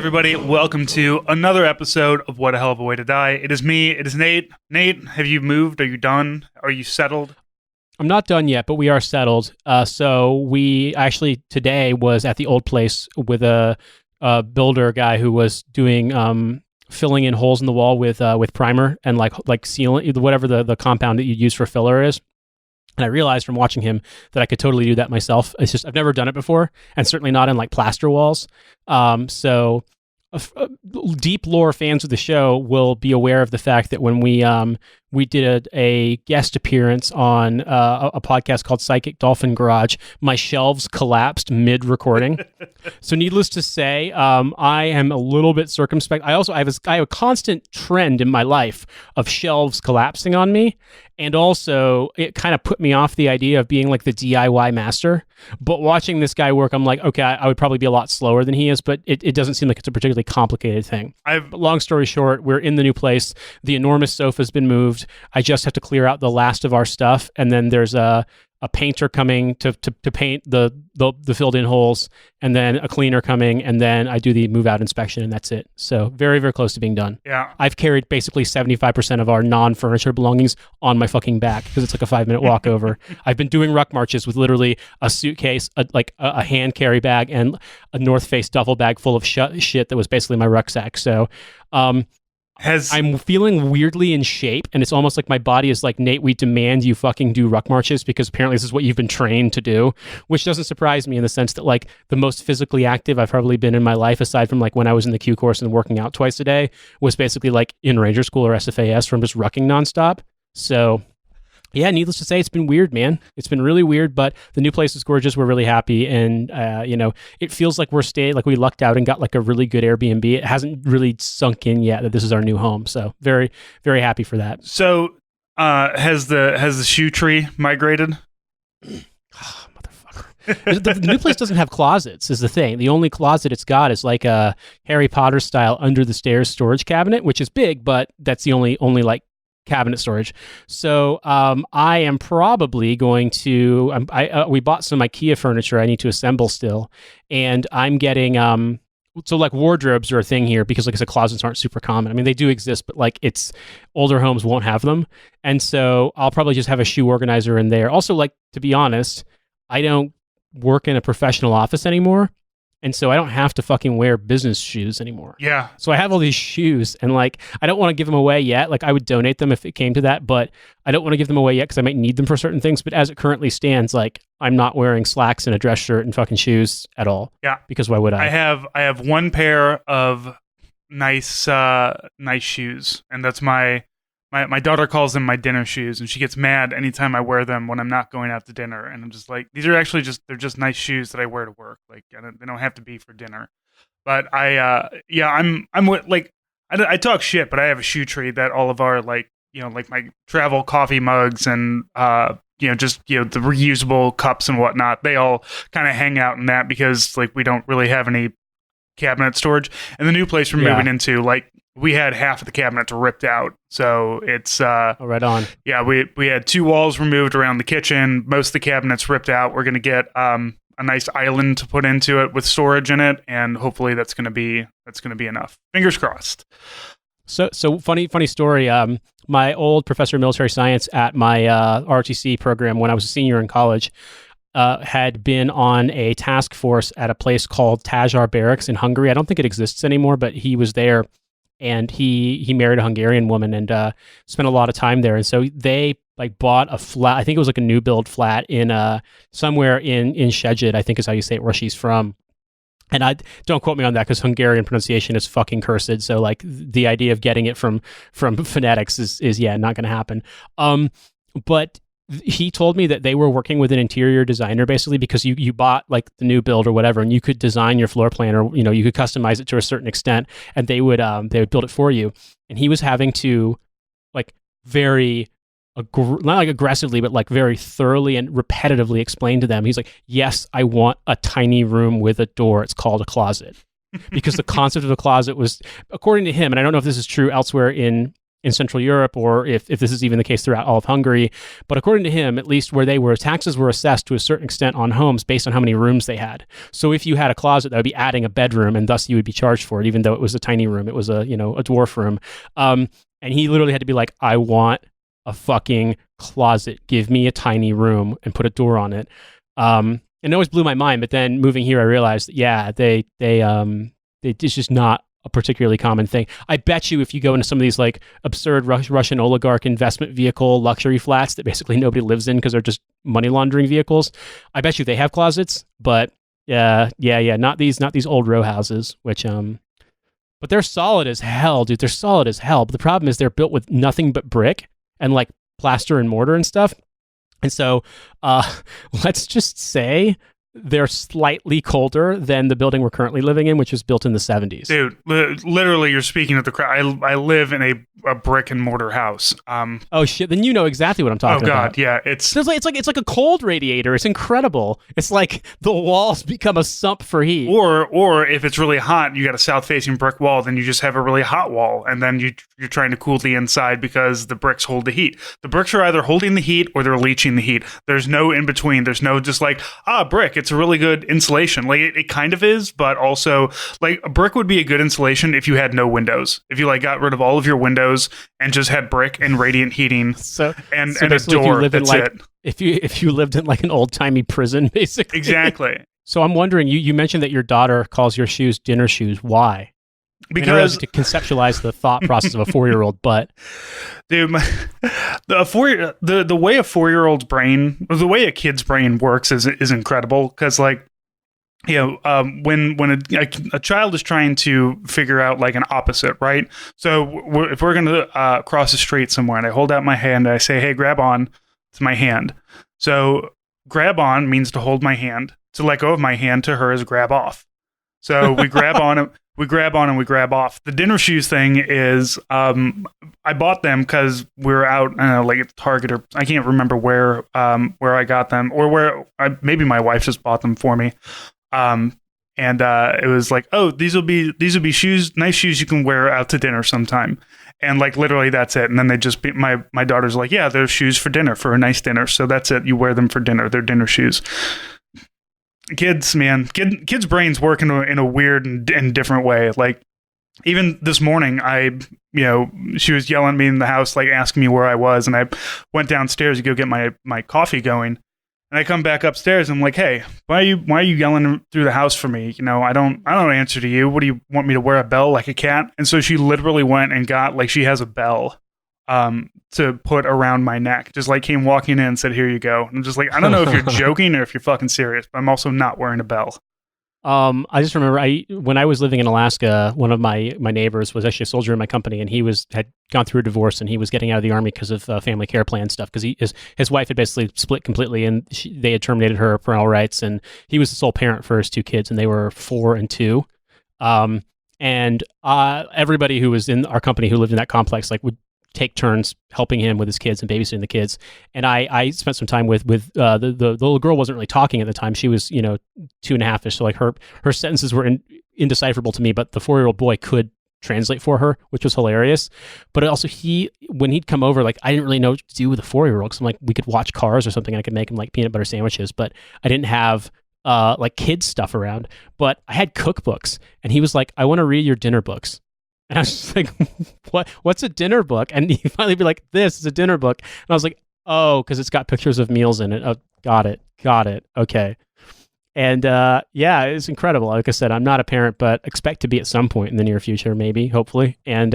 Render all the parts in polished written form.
everybody. Welcome to another episode of What a Hell of a Way to Die. It is me. It is Nate. Nate, have you moved? Are you done? Are you settled? I'm not done yet, but we are settled. So we actually today was at the old place with a builder guy who was doing filling in holes in the wall with primer and like sealant, whatever the compound that you use for filler is. And I realized from watching him that I could totally do that myself. It's just I've never done it before, and certainly not in like plaster walls. So deep lore fans of the show will be aware of the fact that when we did a guest appearance on a podcast called Psychic Dolphin Garage, my shelves collapsed mid-recording. So needless to say, I am a little bit circumspect. I have a constant trend in my life of shelves collapsing on me. And also, it kind of put me off the idea of being like the DIY master. But watching this guy work, I'm like, okay, I would probably be a lot slower than he is, but it doesn't seem like it's a particularly complicated thing. But long story short, we're in the new place. The enormous sofa's been moved. I just have to clear out the last of our stuff, and then there's a painter coming to paint the filled in holes, and then a cleaner coming, and then I do the move out inspection, and that's it. So very, very close to being done. Yeah. I've carried basically 75% of our non-furniture belongings on my fucking back because it's like a 5-minute walk over. I've been doing ruck marches with literally a suitcase, a hand carry bag, and a North Face duffel bag full of shit that was basically my rucksack. So I'm feeling weirdly in shape, and it's almost like my body is like, Nate, we demand you fucking do ruck marches because apparently this is what you've been trained to do, which doesn't surprise me in the sense that like the most physically active I've probably been in my life, aside from like when I was in the Q course and working out twice a day, was basically like in Ranger School or SFAS from just rucking nonstop. So yeah, needless to say, it's been weird, man. It's been really weird, but the new place is gorgeous. We're really happy, and it feels like we lucked out and got like a really good Airbnb. It hasn't really sunk in yet that this is our new home, so very, very happy for that. So, has the shoe tree migrated? Motherfucker. The new place doesn't have closets, is the thing. The only closet it's got is like a Harry Potter style under the stairs storage cabinet, which is big, but that's the only like cabinet storage. So I am probably going to we bought some IKEA furniture I need to assemble still, and I'm getting so like wardrobes are a thing here because like I said, closets aren't super common. I mean, they do exist, but like it's older homes won't have them. And so I'll probably just have a shoe organizer in there. Also, like, to be honest, I don't work in a professional office anymore. And so I don't have to fucking wear business shoes anymore. Yeah. So I have all these shoes, and like I don't want to give them away yet. Like I would donate them if it came to that, but I don't want to give them away yet because I might need them for certain things. But as it currently stands, like I'm not wearing slacks and a dress shirt and fucking shoes at all. Yeah. Because why would I? I have one pair of nice shoes, and that's my daughter calls them my dinner shoes, and she gets mad anytime I wear them when I'm not going out to dinner. And I'm just like, these are actually they're just nice shoes that I wear to work. Like, they don't have to be for dinner. But I'm like, I talk shit, but I have a shoe tree that all of our like my travel coffee mugs and the reusable cups and whatnot, they all kind of hang out in that because like we don't really have any cabinet storage. And the new place we're moving into, like, we had half of the cabinets ripped out, so it's right on. Yeah, we had 2 walls removed around the kitchen. Most of the cabinets ripped out. We're gonna get a nice island to put into it with storage in it, and hopefully that's gonna be enough. Fingers crossed. So funny story. My old professor of military science at my ROTC program when I was a senior in college had been on a task force at a place called Tajár Barracks in Hungary. I don't think it exists anymore, but he was there. And he married a Hungarian woman and spent a lot of time there. And so they like bought a flat. I think it was like a new build flat in somewhere in Szeged, I think is how you say it, where she's from. And I don't quote me on that because Hungarian pronunciation is fucking cursed. So like the idea of getting it from phonetics is not going to happen. But he told me that they were working with an interior designer basically because you bought like the new build or whatever, and you could design your floor plan, or you could customize it to a certain extent, and they would build it for you. And he was having to like very not like aggressively, but like very thoroughly and repetitively explain to them. He's like, yes, I want a tiny room with a door. It's called a closet. Because the concept of a closet was, according to him, and I don't know if this is true elsewhere in in Central Europe, or if this is even the case throughout all of Hungary. But according to him, at least where they were, taxes were assessed to a certain extent on homes based on how many rooms they had. So if you had a closet, that would be adding a bedroom, and thus you would be charged for it, even though it was a tiny room. It was a dwarf room. And he literally had to be like, I want a fucking closet. Give me a tiny room and put a door on it. And it always blew my mind. But then moving here, I realized, it's just not a particularly common thing. I bet you if you go into some of these like absurd Russian oligarch investment vehicle luxury flats that basically nobody lives in because they're just money laundering vehicles, I bet you they have closets. But not these old row houses, which but they're solid as hell, dude. They're solid as hell. But the problem is they're built with nothing but brick and like plaster and mortar and stuff. And so let's just say they're slightly colder than the building we're currently living in, which was built in the 70s. Dude, literally, you're speaking at the crowd. I live in a brick and mortar house. Oh shit! Then you know exactly what I'm talking about. Oh god, yeah. It's like a cold radiator. It's incredible. It's like the walls become a sump for heat. Or if it's really hot, you got a south-facing brick wall, then you just have a really hot wall, and then you're trying to cool the inside because the bricks hold the heat. The bricks are either holding the heat or they're leaching the heat. There's no in between. There's no just like brick. It's a really good insulation. Like it kind of is, but also like a brick would be a good insulation if you had no windows. If you like got rid of all of your windows and just had brick and radiant heating, and a door. That's it. If you lived in like an old timey prison, basically. Exactly. So I'm wondering, you mentioned that your daughter calls your shoes dinner shoes. Why? Because to conceptualize the thought process of a 4-year-old, but dude, the way a 4-year-old's brain, the way a kid's brain works is incredible. Because like, when a child is trying to figure out like an opposite, right? So if we're going to cross the street somewhere, and I hold out my hand, and I say, "Hey, grab on to my hand." So grab on means to hold my hand. To let go of my hand to her is grab off. So we grab on. We grab on and we grab off. The dinner shoes thing is, I bought them because we were out, I don't know, like at Target, or I can't remember where I got them, or maybe my wife just bought them for me. And it was like, oh, these will be shoes, nice shoes you can wear out to dinner sometime. And like literally that's it. And then they just be, my daughter's like, yeah, they're shoes for dinner, for a nice dinner. So that's it. You wear them for dinner. They're dinner shoes. Kids, man, kids' brains work in a weird and different way. Like even this morning, she was yelling at me in the house, like asking me where I was, and I went downstairs to go get my coffee going. And I come back upstairs, and I'm like, hey, why are you yelling through the house for me? I don't answer to you. What do you want me to wear a bell like a cat? And so she literally went and got, like, she has a bell to put around my neck. Just like came walking in and said, here you go. And I'm just like, I don't know if you're joking or if you're fucking serious, but I'm also not wearing a bell. I just remember when I was living in Alaska, one of my neighbors was actually a soldier in my company, and he had gone through a divorce, and he was getting out of the army because of family care plan stuff, because his wife had basically split completely, and they had terminated her parental rights, and he was the sole parent for his 2 kids, and they were 4 and 2. And everybody who was in our company who lived in that complex would take turns helping him with his kids and babysitting the kids. And I spent some time with the little girl. Wasn't really talking at the time. She was 2.5ish, so like her sentences were indecipherable to me, but the 4-year-old boy could translate for her, which was hilarious. But also when he'd come over, like I didn't really know what to do with a 4-year-old, because I'm like, we could watch Cars or something, and I could make him like peanut butter sandwiches, but I didn't have like kids stuff around. But I had cookbooks, and he was like, I want to read your dinner books. And I was just like, what's a dinner book? And he finally be like, this is a dinner book. And I was like, oh, because it's got pictures of meals in it. Oh, got it. Okay. And it's incredible. Like I said, I'm not a parent, but expect to be at some point in the near future, maybe, hopefully. And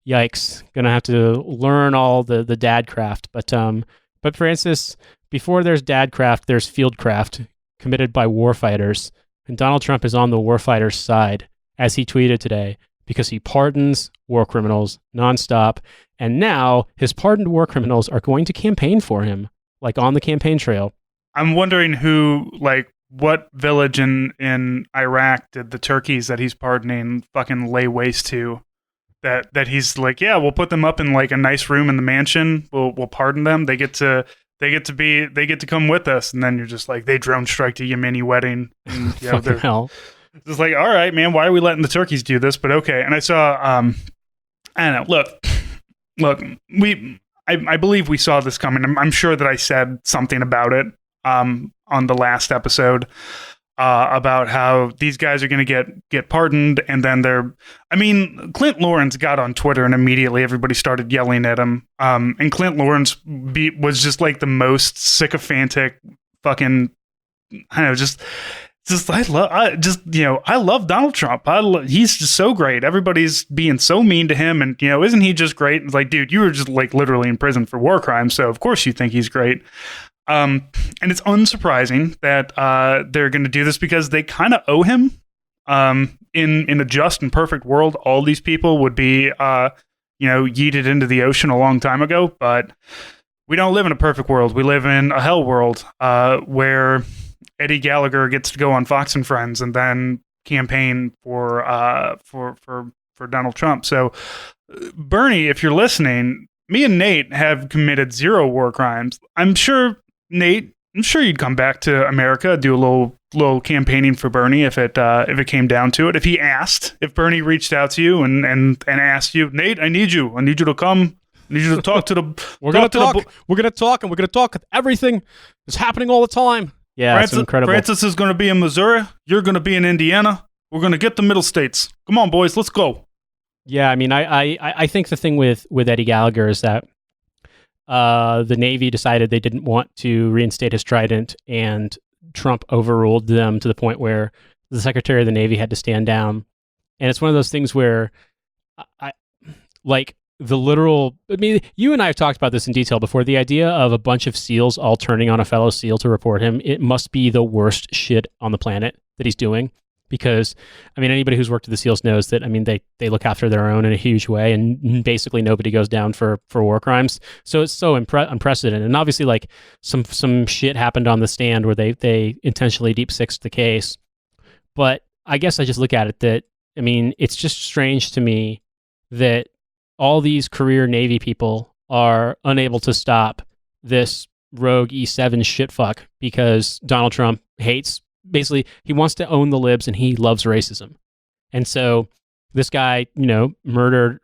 yikes, gonna have to learn all the dad craft. But Francis, before there's dad craft, there's field craft committed by warfighters. And Donald Trump is on the warfighters' side, as he tweeted today, because he pardons war criminals nonstop. And now his pardoned war criminals are going to campaign for him, like on the campaign trail. I'm wondering what village in Iraq did the turkeys that he's pardoning fucking lay waste to? That he's like, yeah, we'll put them up in like a nice room in the mansion. We'll pardon them. They get to come with us. And then you're just like, they drone strike to Yemeni wedding. And, fucking hell. It's like, all right, man, why are we letting the turkeys do this? But okay. And I saw, I don't know, look, look, I believe we saw this coming. I'm sure that I said something about it on the last episode about how these guys are going to get pardoned, and then Clint Lawrence got on Twitter and immediately everybody started yelling at him. And Clint Lawrence was just like the most sycophantic fucking, I don't know, just I love Donald Trump. He's just so great. Everybody's being so mean to him, and isn't he just great? It's like, dude, you were just like literally in prison for war crimes, so of course you think he's great. And it's unsurprising that they're going to do this because they kind of owe him. In a just and perfect world, all these people would be yeeted into the ocean a long time ago, but we don't live in a perfect world. We live in a hell world where Eddie Gallagher gets to go on Fox and Friends and then campaign for Donald Trump. So, Bernie, if you're listening, me and Nate have committed 0 war crimes. I'm sure, Nate, you'd come back to America, do a little campaigning for Bernie if it came down to it. If Bernie reached out to you and asked you, Nate, I need you to come. I need you to talk to the. We're gonna talk. Everything is happening all the time. Yeah, it's incredible. Francis is going to be in Missouri. You're going to be in Indiana. We're going to get the middle states. Come on, boys, let's go. Yeah, I mean, I think the thing with Eddie Gallagher is that the Navy decided they didn't want to reinstate his trident, and Trump overruled them to the point where the Secretary of the Navy had to stand down. And it's one of those things where I like the literal. I mean, you and I have talked about this in detail before. The idea of a bunch of SEALs all turning on a fellow SEAL to report him, it must be the worst shit on the planet that he's doing. Because, I mean, anybody who's worked at the SEALs knows that, I mean, they look after their own in a huge way, and basically nobody goes down for war crimes. So it's so unprecedented. And obviously, like, some shit happened on the stand where they intentionally deep-sixed the case. But I guess I just look at it that, I mean, it's just strange to me that all these career Navy people are unable to stop this rogue E7 shitfuck because Donald Trump hates. Basically, he wants to own the libs and he loves racism. And so this guy, murdered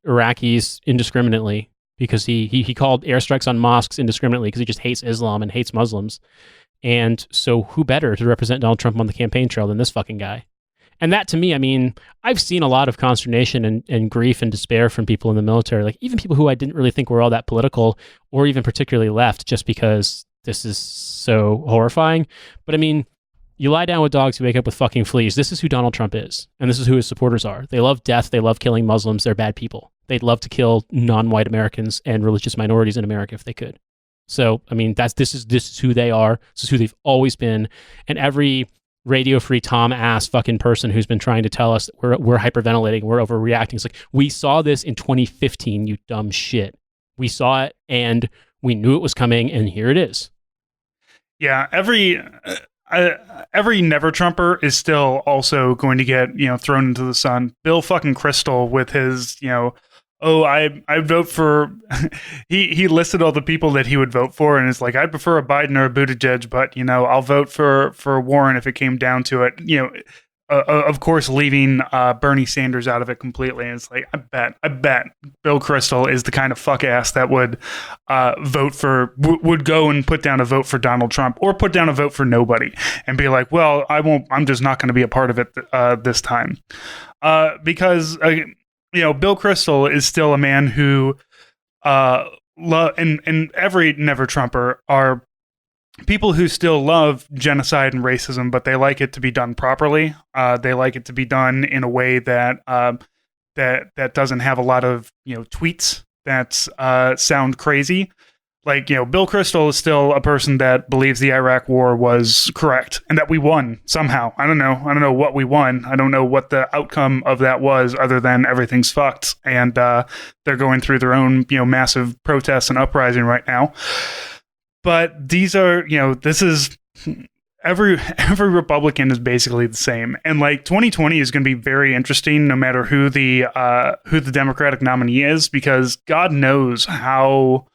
Iraqis indiscriminately because he called airstrikes on mosques indiscriminately because he just hates Islam and hates Muslims. And so who better to represent Donald Trump on the campaign trail than this fucking guy? And that, to me, I mean, I've seen a lot of consternation and grief and despair from people in the military, like even people who I didn't really think were all that political or even particularly left, just because this is so horrifying. But I mean, you lie down with dogs, you wake up with fucking fleas. This is who Donald Trump is, and this is who his supporters are. They love death. They love killing Muslims. They're bad people. They'd love to kill non-white Americans and religious minorities in America if they could. So, I mean, this is who they are. This is who they've always been. And every radio-free Tom-ass fucking person who's been trying to tell us that we're hyperventilating, we're overreacting. It's like, we saw this in 2015, you dumb shit. We saw it, and we knew it was coming, and here it is. Yeah, every never Trumper is still also going to get, thrown into the sun. Bill fucking Kristol with his, I vote for, he listed all the people that he would vote for, and it's like, I'd prefer a Biden or a Buttigieg, but, I'll vote for Warren if it came down to it. Of course, leaving Bernie Sanders out of it completely. And it's like, I bet Bill Kristol is the kind of fuck ass that would would go and put down a vote for Donald Trump or put down a vote for nobody and be like, well, I won't, I'm just not going to be a part of it this time. Because, Bill Kristol is still a man who, and every never Trumper are people who still love genocide and racism, but they like it to be done properly. They like it to be done in a way that that doesn't have a lot of tweets that sound crazy. Like, Bill Kristol is still a person that believes the Iraq War was correct and that we won somehow. I don't know what we won. I don't know what the outcome of that was, other than everything's fucked and they're going through their own massive protests and uprising right now. But these are, this is every Republican is basically the same, and like 2020 is going to be very interesting, no matter who the Democratic nominee is, because God knows how.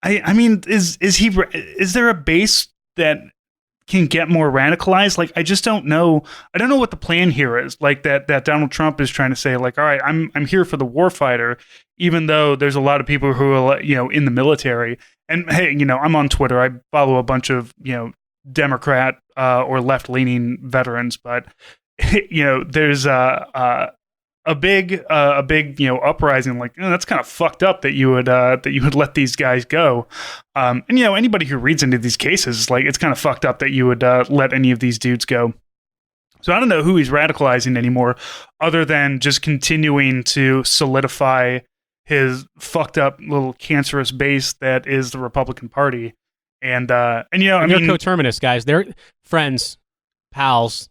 I mean, is there a base that can get more radicalized. Like, I just don't know. I don't know what the plan here is. Like that Donald Trump is trying to say, like, all right, I'm here for the warfighter, even though there's a lot of people who are, in the military. And hey, I'm on Twitter. I follow a bunch of, Democrat or left-leaning veterans, but there's a big uprising. Like, that's kind of fucked up that you would let these guys go. And anybody who reads into these cases, like, it's kind of fucked up that you would let any of these dudes go. So I don't know who he's radicalizing anymore, other than just continuing to solidify his fucked up little cancerous base that is the Republican Party. And they're coterminous, guys. They're friends, pals,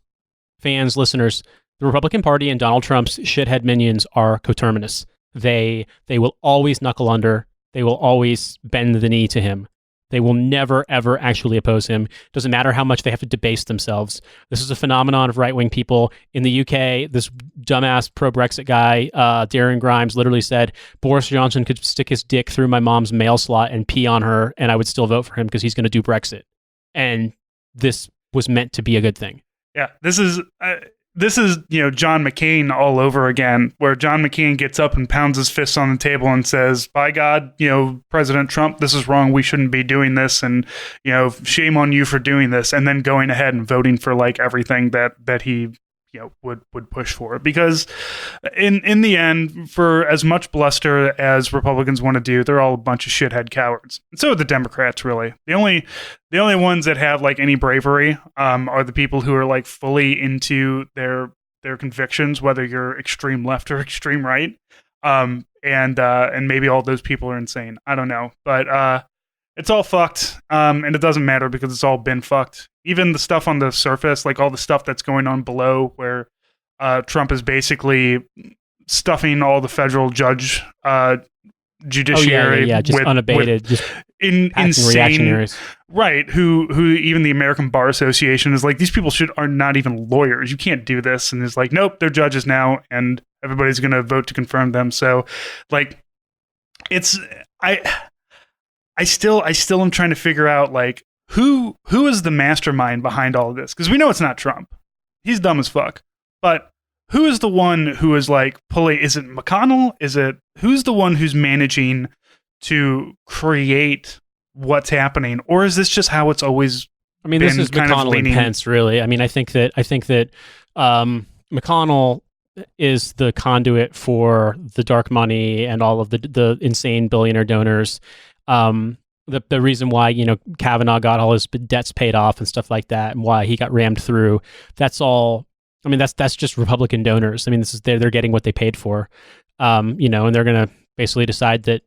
fans, listeners. The Republican Party and Donald Trump's shithead minions are coterminous. They will always knuckle under. They will always bend the knee to him. They will never, ever actually oppose him. Doesn't matter how much they have to debase themselves. This is a phenomenon of right-wing people. In the UK, this dumbass pro-Brexit guy, Darren Grimes, literally said, Boris Johnson could stick his dick through my mom's mail slot and pee on her, and I would still vote for him because he's going to do Brexit. And this was meant to be a good thing. Yeah, this is John McCain all over again, where John McCain gets up and pounds his fists on the table and says, by God, President Trump, this is wrong. We shouldn't be doing this. And, shame on you for doing this. And then going ahead and voting for like everything that he, would push for. Because in the end, for as much bluster as Republicans want to do, they're all a bunch of shithead cowards. And so are the Democrats, really. The only ones that have like any bravery are the people who are like fully into their convictions, whether you're extreme left or extreme right. And maybe all those people are insane. I don't know. But it's all fucked. And it doesn't matter because it's all been fucked. Even the stuff on the surface, like all the stuff that's going on below, where Trump is basically stuffing all the federal judiciary, just with, unabated, with just insane reactionaries, right? Who even the American Bar Association is like, these people are not even lawyers. You can't do this, and it's like, nope, they're judges now, and everybody's going to vote to confirm them. So, like, I still am trying to figure out like who is the mastermind behind all of this, because we know it's not Trump. He's dumb as fuck. But who is the one who is like pulling? Is it McConnell? Who's the one who's managing to create what's happening, or is this just how it's always? I mean, this is McConnell and Pence, really. I mean, I think that McConnell is the conduit for the dark money and all of the insane billionaire donors. The reason why, Kavanaugh got all his debts paid off and stuff like that, and why he got rammed through, that's all. I mean, that's just Republican donors. I mean, they're getting what they paid for, and they're going to basically decide that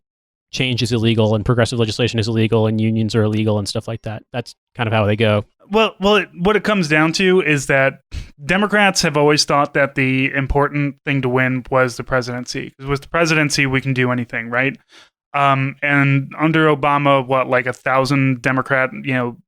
change is illegal and progressive legislation is illegal and unions are illegal and stuff like that. That's kind of how they go. Well, what it comes down to is that Democrats have always thought that the important thing to win was the presidency. Because with the presidency, we can do anything, right? And under Obama, 1,000 Democrat,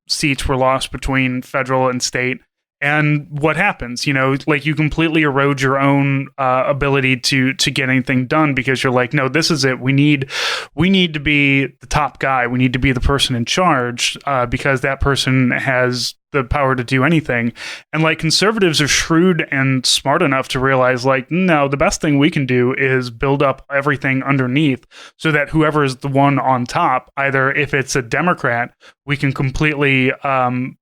seats were lost between federal and state. And what happens? You completely erode your own ability to get anything done, because you're like, no, this is it. We need to be the top guy. We need to be the person in charge, because that person has the power to do anything. And conservatives are shrewd and smart enough to realize no, the best thing we can do is build up everything underneath, so that whoever is the one on top, either if it's a Democrat, we can completely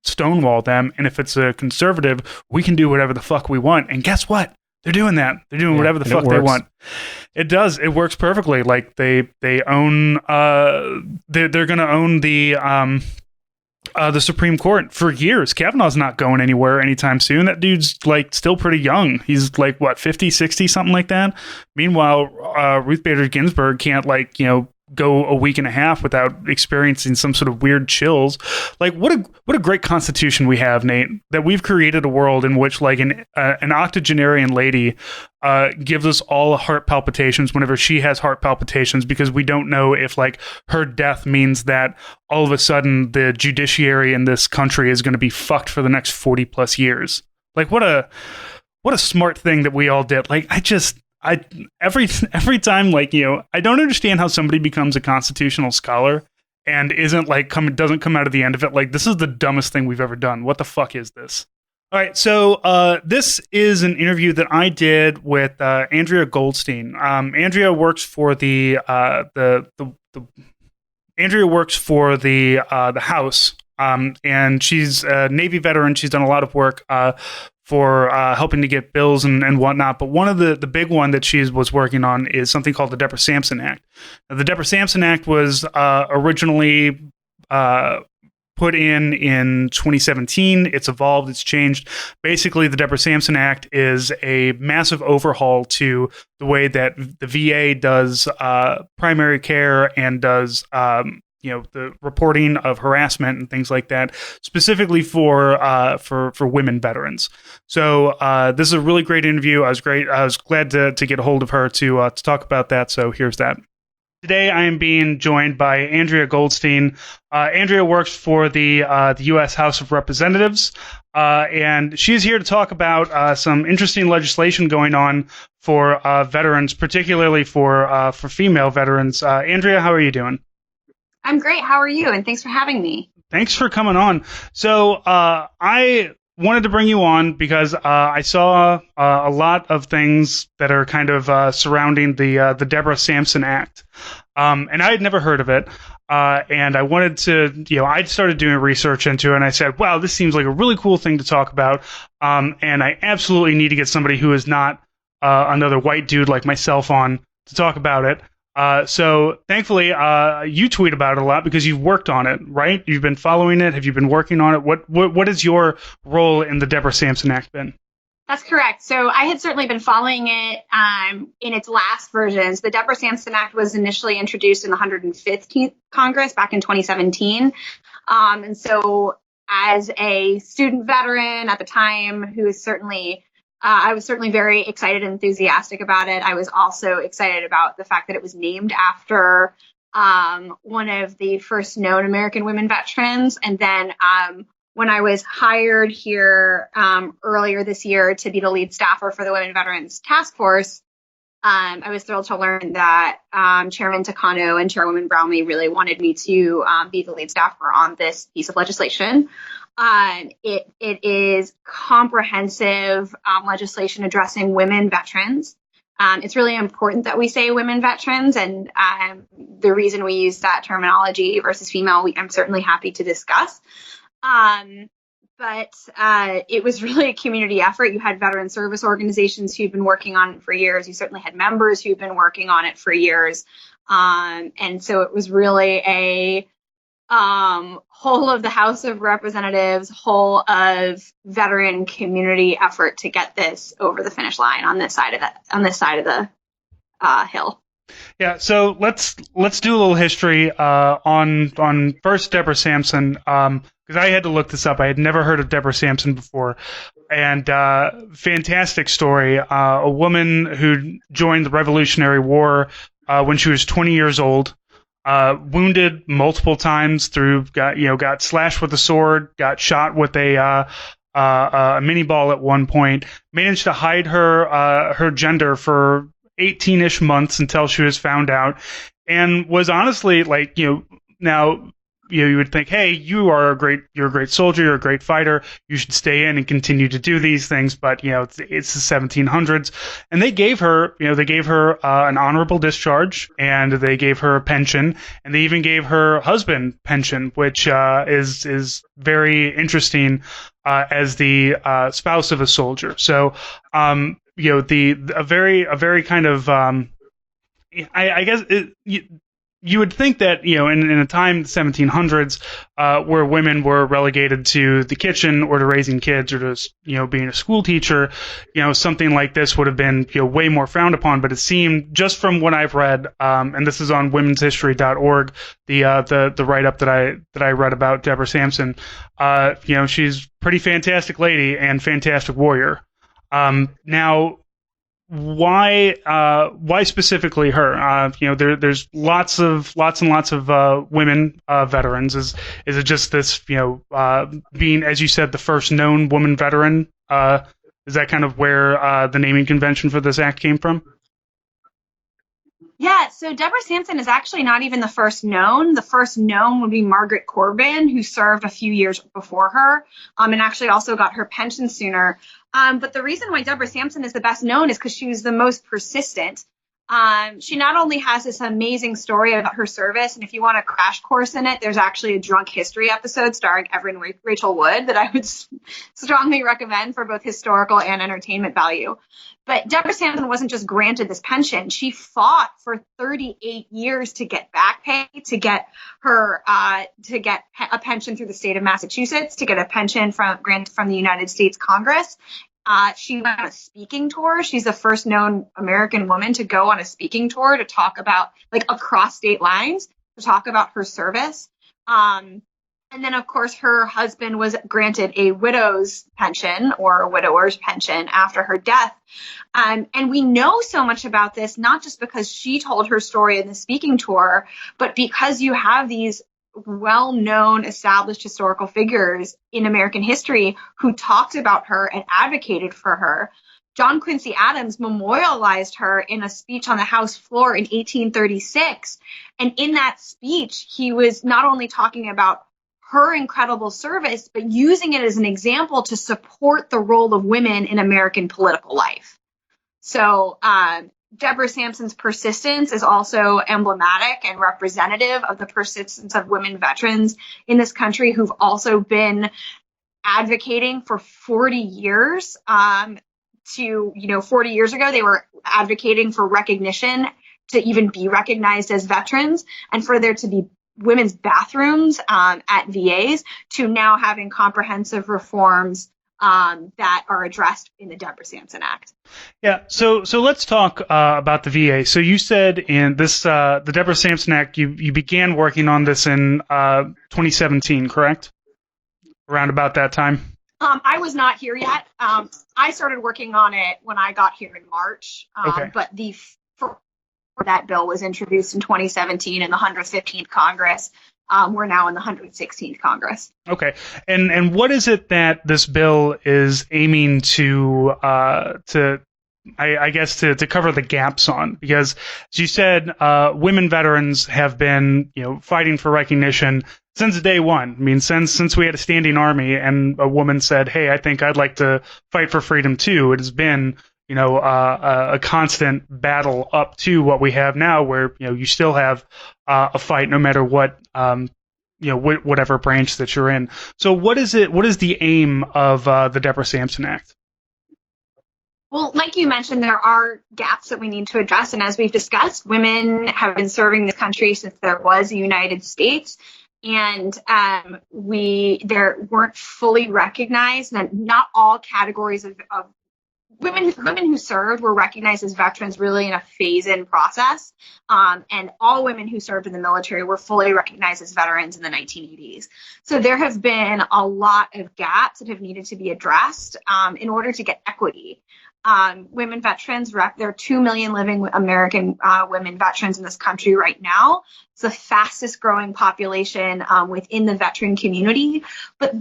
stonewall them, and if it's a conservative, we can do whatever the fuck we want. And guess what? They're doing that. They're doing whatever the fuck they want. It does. It works perfectly. They own. They're going to own the Supreme Court for years. Kavanaugh's not going anywhere anytime soon. That dude's still pretty young. He's 50, 60, something like that. Meanwhile, Ruth Bader Ginsburg can't go a week and a half without experiencing some sort of weird chills. What a great constitution we have, Nate, that we've created a world in which an octogenarian lady gives us all heart palpitations whenever she has heart palpitations, because we don't know if her death means that all of a sudden the judiciary in this country is going to be fucked for the next 40 plus years. What a smart thing that we all did. Every time, I don't understand how somebody becomes a constitutional scholar and isn't like doesn't come out of the end of it like, this is the dumbest thing we've ever done. What the fuck is this? All right, so this is an interview that I did with Andrea Goldstein. Andrea works for the Andrea works for the House, and she's a Navy veteran. She's done a lot of work for helping to get bills and whatnot. But one of the big one that she was working on is something called the Deborah Sampson Act. Now, the Deborah Sampson Act was originally put in 2017. It's evolved, it's changed. Basically, the Deborah Sampson Act is a massive overhaul to the way that the VA does primary care and does the reporting of harassment and things like that, specifically for women veterans. So this is a really great interview. I was glad to get a hold of her to talk about that. So here's that. Today, I am being joined by Andrea Goldstein. Andrea works for the U.S. House of Representatives, and she's here to talk about some interesting legislation going on for veterans, particularly for female veterans. Andrea, how are you doing? I'm great. How are you? And thanks for having me. Thanks for coming on. So I wanted to bring you on because I saw a lot of things that are kind of surrounding the Deborah Sampson Act, and I had never heard of it. And I wanted to, I started doing research into it, and I said, wow, this seems like a really cool thing to talk about. And I absolutely need to get somebody who is not another white dude like myself on to talk about it. So thankfully, you tweet about it a lot because you've worked on it, right? You've been following it. Have you been working on it? What is your role in the Deborah Sampson Act been? That's correct. So I had certainly been following it in its last versions. The Deborah Sampson Act was initially introduced in the 115th Congress back in 2017. And so as a student veteran at the time who is certainly I was certainly very excited and enthusiastic about it. I was also excited about the fact that it was named after one of the first known American women veterans. And then when I was hired here earlier this year to be the lead staffer for the Women Veterans Task Force, I was thrilled to learn that Chairman Takano and Chairwoman Brownlee really wanted me to be the lead staffer on this piece of legislation. It is comprehensive legislation addressing women veterans. It's really important that we say women veterans, and the reason we use that terminology versus female, I'm certainly happy to discuss. But it was really a community effort. You had veteran service organizations who've been working on it for years. You certainly had members who've been working on it for years. And so it was really a whole of the House of Representatives, whole of veteran community effort to get this over the finish line on this side of the hill. Yeah, so let's do a little history on first Deborah Sampson, because I had to look this up. I had never heard of Deborah Sampson before, and fantastic story. A woman who joined the Revolutionary War when she was 20 years old. Wounded multiple times got slashed with a sword, got shot with a mini ball at one point, managed to hide her gender for 18-ish months until she was found out, and was honestly you would think, hey, you're a great soldier, you're a great fighter, you should stay in and continue to do these things. But it's the 1700s, and they gave her an honorable discharge, and they gave her a pension, and they even gave her husband pension, which is very interesting as the spouse of a soldier. So a very kind of I guess you would think that, in a time, the 1700s, where women were relegated to the kitchen or to raising kids or to, being a school teacher, something like this would have been, way more frowned upon. But it seemed, just from what I've read, and this is on womenshistory.org, the write-up that I read about Deborah Sampson, she's a pretty fantastic lady and fantastic warrior. Now, why specifically her? There's lots and lots of women veterans. Is it just this, being, as you said, the first known woman veteran? Is that kind of where the naming convention for this act came from? Yeah, So Deborah Sampson is actually not even the first known. The first known would be Margaret Corbin, who served a few years before her, and actually also got her pension sooner. But the reason why Deborah Sampson is the best known is because she was the most persistent. She not only has this amazing story about her service, and if you want a crash course in it, there's actually a drunk history episode starring Evan Rachel Wood that I would strongly recommend for both historical and entertainment value. But Deborah Sampson wasn't just granted this pension. She fought for 38 years to get back pay, to get her to get a pension through the state of Massachusetts, to get a pension granted from the United States Congress. She went on a speaking tour. She's the first known American woman to go on a speaking tour to talk about, like, across state lines, to talk about her service. And then, of course, her husband was granted a widow's pension or a widower's pension after her death. And we know so much about this, not just because she told her story in the speaking tour, but because you have these well-known established historical figures in American history who talked about her and advocated for her. John Quincy Adams memorialized her in a speech on the House floor in 1836. And in that speech, he was not only talking about her incredible service, but using it as an example to support the role of women in American political life. So Deborah Sampson's persistence is also emblematic and representative of the persistence of women veterans in this country who've also been advocating for 40 years. 40 years ago, they were advocating for recognition to even be recognized as veterans and for there to be women's bathrooms at VAs, to now having comprehensive reforms that are addressed in the Deborah Sampson Act. Yeah, so let's talk about the VA. So you said in this the Deborah Sampson Act, you began working on this in 2017, correct? Around about that time. I was not here yet. I started working on it when I got here in March. Okay. But that bill was introduced in 2017 in the 115th Congress. We're now in the 116th Congress. Okay. And what is it that this bill is aiming to cover the gaps on? Because, as you said, women veterans have been, fighting for recognition since day one. I mean, since we had a standing army and a woman said, "Hey, I think I'd like to fight for freedom too." It has been, a constant battle up to what we have now, where you still have a fight no matter what, whatever branch that you're in. So, what is it? What is the aim of the Deborah Sampson Act? Well, like you mentioned, there are gaps that we need to address, and as we've discussed, women have been serving this country since there was a United States. And there weren't fully recognized, and not all categories of women who served were recognized as veterans really in a phase-in process. And all women who served in the military were fully recognized as veterans in the 1980s. So there have been a lot of gaps that have needed to be addressed in order to get equity. Women veterans, there are 2 million living American women veterans in this country right now. It's the fastest growing population within the veteran community. But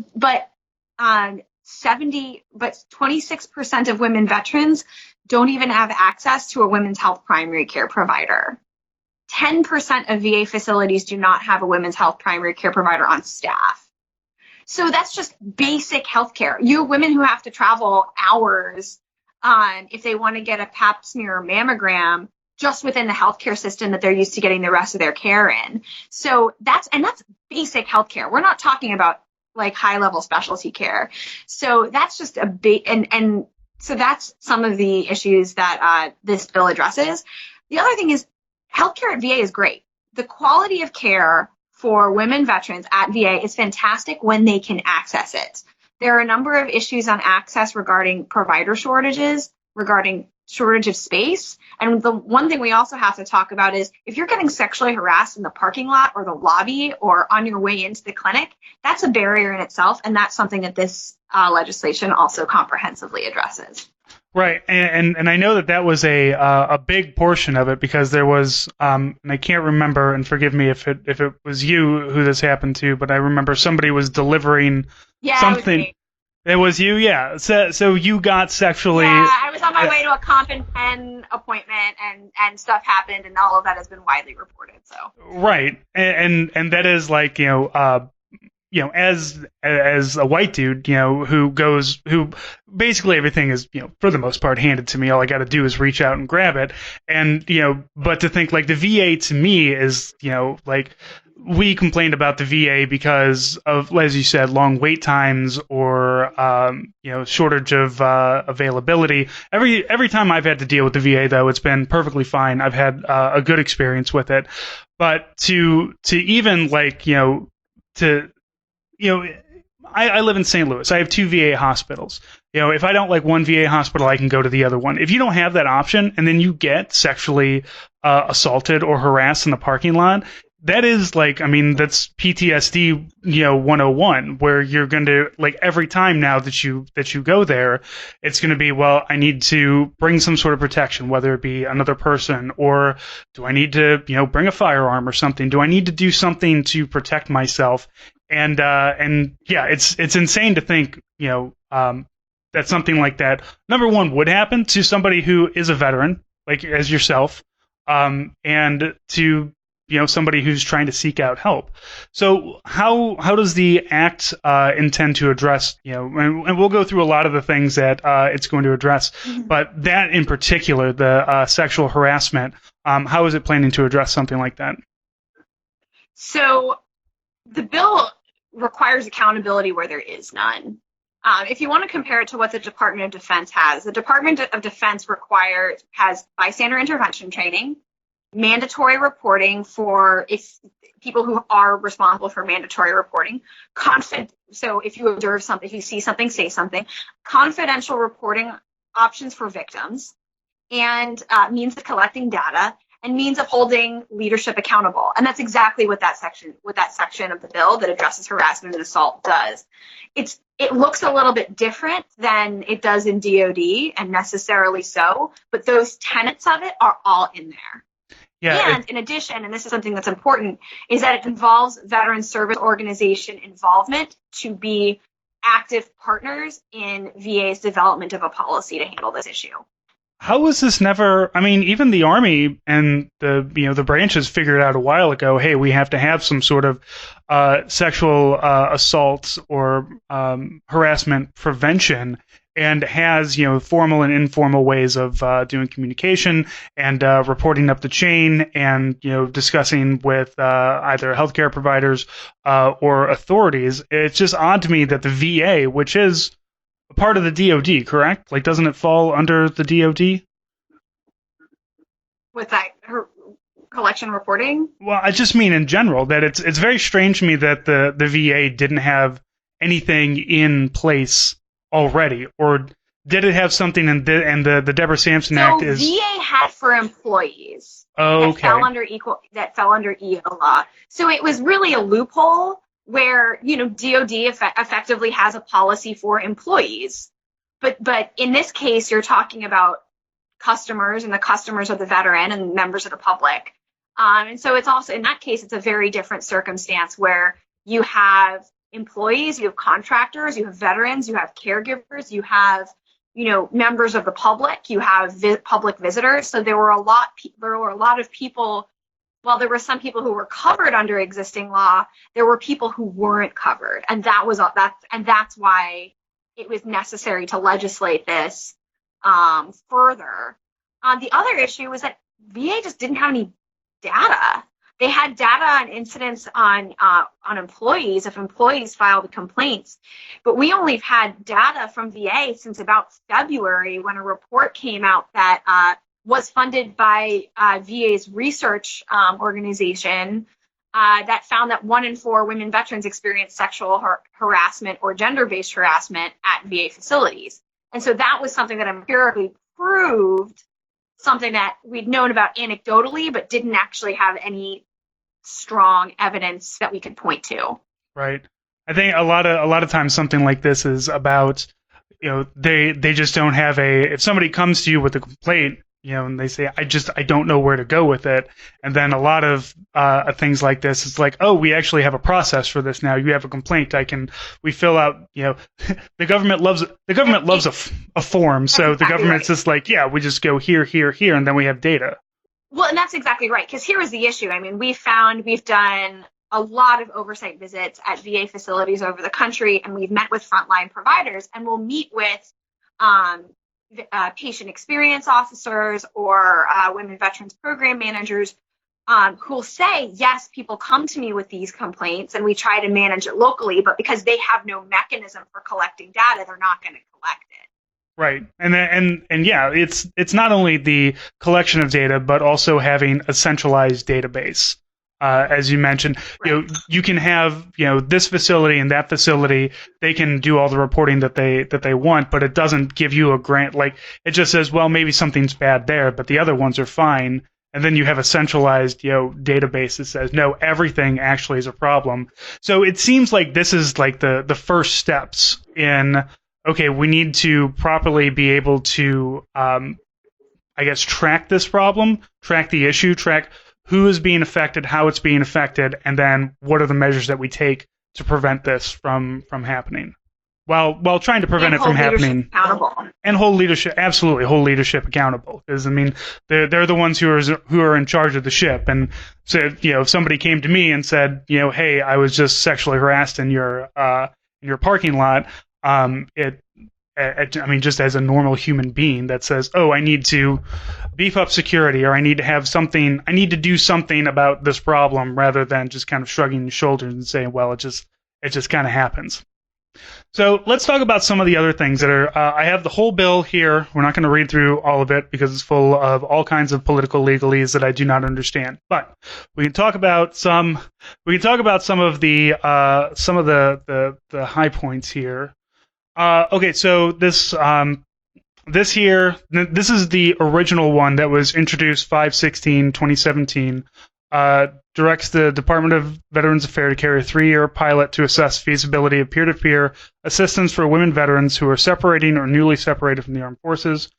26% of women veterans don't even have access to a women's health primary care provider. 10% of VA facilities do not have a women's health primary care provider on staff. So that's just basic health care. You have women who have to travel hours if they want to get a pap smear or mammogram just within the healthcare system that they're used to getting the rest of their care in. So that's basic healthcare. We're not talking about like high level specialty care. So that's just a big, and so that's some of the issues that this bill addresses. The other thing is healthcare at VA is great. The quality of care for women veterans at VA is fantastic when they can access it. There are a number of issues on access regarding provider shortages, regarding shortage of space. And the one thing we also have to talk about is if you're getting sexually harassed in the parking lot or the lobby or on your way into the clinic, that's a barrier in itself. And that's something that this legislation also comprehensively addresses. Right, and I know that was a big portion of it because there was, and I can't remember, and forgive me if it was you who this happened to, but I remember somebody was delivering something. It was you, yeah. So you got sexually. Yeah, I was on my way to a comp and pen appointment, and stuff happened, and all of that has been widely reported. So Right, and that is like as a white dude, who basically everything is, for the most part handed to me. All I got to do is reach out and grab it. And, but to think like the VA to me is, like we complained about the VA because of, as you said, long wait times or, shortage of availability. Every time I've had to deal with the VA, though, it's been perfectly fine. I've had a good experience with it. But to even like, I live in St. Louis. I have 2 VA hospitals. If I don't like one VA hospital, I can go to the other one. If you don't have that option and then you get sexually assaulted or harassed in the parking lot, that is like, I mean, that's PTSD, 101, where you're going to, like, every time now that you go there, it's going to be, well, I need to bring some sort of protection, whether it be another person, or do I need to, bring a firearm or something? Do I need to do something to protect myself? And yeah, it's insane to think, that something like that, number one, would happen to somebody who is a veteran, like as yourself, and to, somebody who's trying to seek out help. So how does the act intend to address, and we'll go through a lot of the things that it's going to address, but that in particular, the sexual harassment, how is it planning to address something like that? So the bill requires accountability where there is none. If you want to compare it to what the Department of Defense has, the Department of Defense has bystander intervention training, mandatory reporting for people who are responsible for mandatory reporting, so if you observe something, if you see something, say something, confidential reporting options for victims, and means of collecting data, and means of holding leadership accountable. And that's exactly what that section of the bill that addresses harassment and assault does. It looks a little bit different than it does in DOD, and necessarily so, but those tenets of it are all in there. Yeah, and in addition, and this is something that's important, is that it involves veteran service organization involvement to be active partners in VA's development of a policy to handle this issue. How was this never? I mean, even the Army and the branches figured out a while ago. Hey, we have to have some sort of sexual assault or harassment prevention, and has formal and informal ways of doing communication and reporting up the chain, and discussing with either healthcare providers or authorities. It's just odd to me that the VA, which is part of the DoD, correct? Like, doesn't it fall under the DoD? With that collection reporting? Well, I just mean in general that it's very strange to me that the VA didn't have anything in place already, or did it have something in the Deborah Sampson Act is VA had for employees. Oh, okay. That fell under EO law. So it was really a loophole where, DOD effectively has a policy for employees. But in this case, you're talking about customers, and the customers of the veteran and members of the public. And so it's also, in that case, it's a very different circumstance where you have employees, you have contractors, you have veterans, you have caregivers, you have, members of the public, you have public visitors. So there were a lot of people. While there were some people who were covered under existing law, there were people who weren't covered, and that's why it was necessary to legislate this further. The other issue was that VA just didn't have any data. They had data on incidents on employees, if employees filed complaints, but we only had data from VA since about February, when a report came out that was funded by VA's research organization that found that 1 in 4 women veterans experienced sexual harassment or gender-based harassment at VA facilities. And so that was something that empirically proved something that we'd known about anecdotally, but didn't actually have any strong evidence that we could point to. Right. I think a lot of times something like this is about, they just don't have if somebody comes to you with a complaint, and they say, I don't know where to go with it. And then a lot of things like this, it's like, oh, we actually have a process for this now. You have a complaint. We fill out, the government loves a form. So the government's just like, yeah, we just go here, here, here, and then we have data. Well, and that's exactly right. Because here is the issue. I mean, we've done a lot of oversight visits at VA facilities over the country, and we've met with frontline providers, and we'll meet with patient experience officers or women veterans program managers who will say, yes, people come to me with these complaints and we try to manage it locally, but because they have no mechanism for collecting data, they're not going to collect it. Right. And yeah, it's not only the collection of data, but also having a centralized database. As you mentioned, right. You can have, this facility and that facility, they can do all the reporting that they want, but it doesn't give you a grant. Like, it just says, well, maybe something's bad there, but the other ones are fine. And then you have a centralized, database that says, no, everything actually is a problem. So it seems like this is like the first steps in, okay, we need to properly be able to, track this problem, track the issue, track who is being affected, how it's being affected, and then what are the measures that we take to prevent this from happening, while trying to prevent it from happening. Accountable. And hold leadership accountable, because I mean they're the ones who are in charge of the ship. And so if somebody came to me and said, hey, I was just sexually harassed in your parking lot, just as a normal human being that says, oh, I need to beef up security, or I need to do something about this problem, rather than just kind of shrugging your shoulders and saying, well, it just kind of happens. So let's talk about some of the other things that are, I have the whole bill here. We're not going to read through all of it because it's full of all kinds of political legalese that I do not understand. But we can talk about some of the high points here. Okay, so this is the original one that was introduced 5/16/2017. Directs the Department of Veterans Affairs to carry a 3-year pilot to assess feasibility of peer-to-peer assistance for women veterans who are separating or newly separated from the armed forces.